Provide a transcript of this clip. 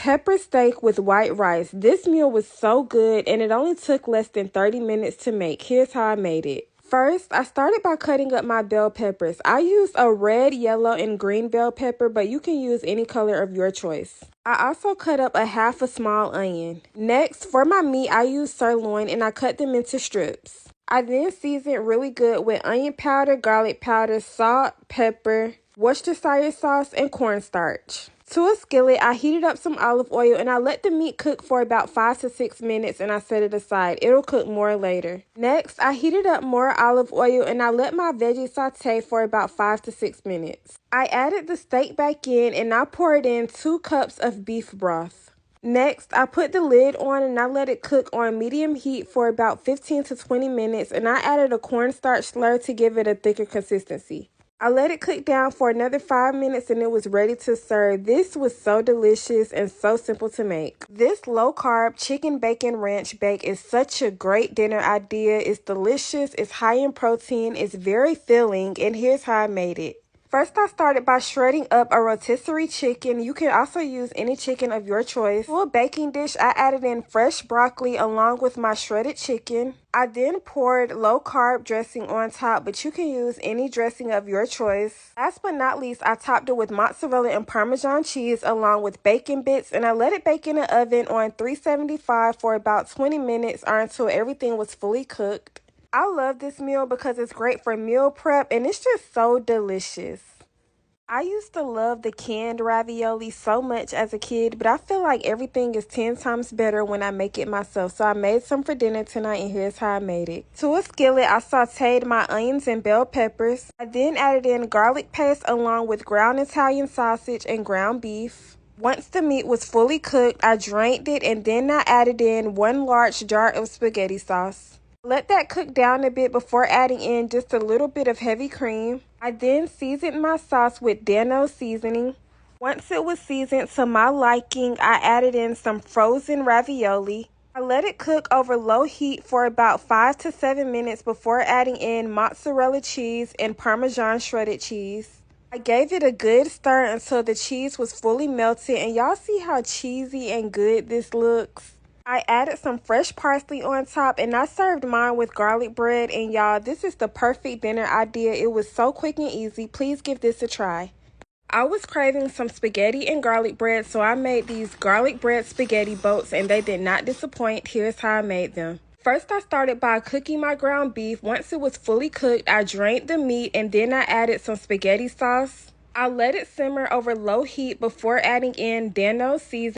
pepper steak with white rice. This meal was so good and it only took less than 30 minutes to make. Here's how I made it. First, I started by cutting up my bell peppers. I used a red, yellow, and green bell pepper, but you can use any color of your choice. I also cut up a half a small onion. Next, for my meat, I used sirloin and I cut them into strips. I then seasoned really good with onion powder, garlic powder, salt, pepper, Worcestershire sauce, and cornstarch. To a skillet, I heated up some olive oil and I let the meat cook for about 5 to 6 minutes and I set it aside. It'll cook more later. Next, I heated up more olive oil and I let my veggies saute for about 5 to 6 minutes. I added the steak back in and I poured in 2 cups of beef broth. Next, I put the lid on and I let it cook on medium heat for about 15 to 20 minutes and I added a cornstarch slur to give it a thicker consistency. I let it cook down for another 5 minutes and it was ready to serve. This was so delicious and so simple to make. This low-carb chicken bacon ranch bake is such a great dinner idea. It's delicious, it's high in protein, it's very filling, and here's how I made it. First, I started by shredding up a rotisserie chicken. You can also use any chicken of your choice. To a baking dish, I added in fresh broccoli along with my shredded chicken. I then poured low-carb dressing on top, but you can use any dressing of your choice. Last but not least, I topped it with mozzarella and Parmesan cheese along with bacon bits, and I let it bake in the oven on 375 for about 20 minutes or until everything was fully cooked. I love this meal because it's great for meal prep and it's just so delicious. I used to love the canned ravioli so much as a kid, but I feel like everything is 10 times better when I make it myself. So I made some for dinner tonight and here's how I made it. To a skillet, I sauteed my onions and bell peppers. I then added in garlic paste along with ground Italian sausage and ground beef. Once the meat was fully cooked, I drained it and then I added in 1 large jar of spaghetti sauce. Let that cook down a bit before adding in just a little bit of heavy cream. I then seasoned my sauce with Danno seasoning. Once it was seasoned to my liking, I added in some frozen ravioli. I let it cook over low heat for about 5 to 7 minutes before adding in mozzarella cheese and Parmesan shredded cheese. I gave it a good stir until the cheese was fully melted, and y'all see how cheesy and good this looks? I added some fresh parsley on top and I served mine with garlic bread, and y'all, this is the perfect dinner idea. It was so quick and easy. Please give this a try. I was craving some spaghetti and garlic bread, so I made these garlic bread spaghetti boats and they did not disappoint. Here's how I made them. First, I started by cooking my ground beef. Once it was fully cooked, I drained the meat and then I added some spaghetti sauce. I let it simmer over low heat before adding in Danno seasoning.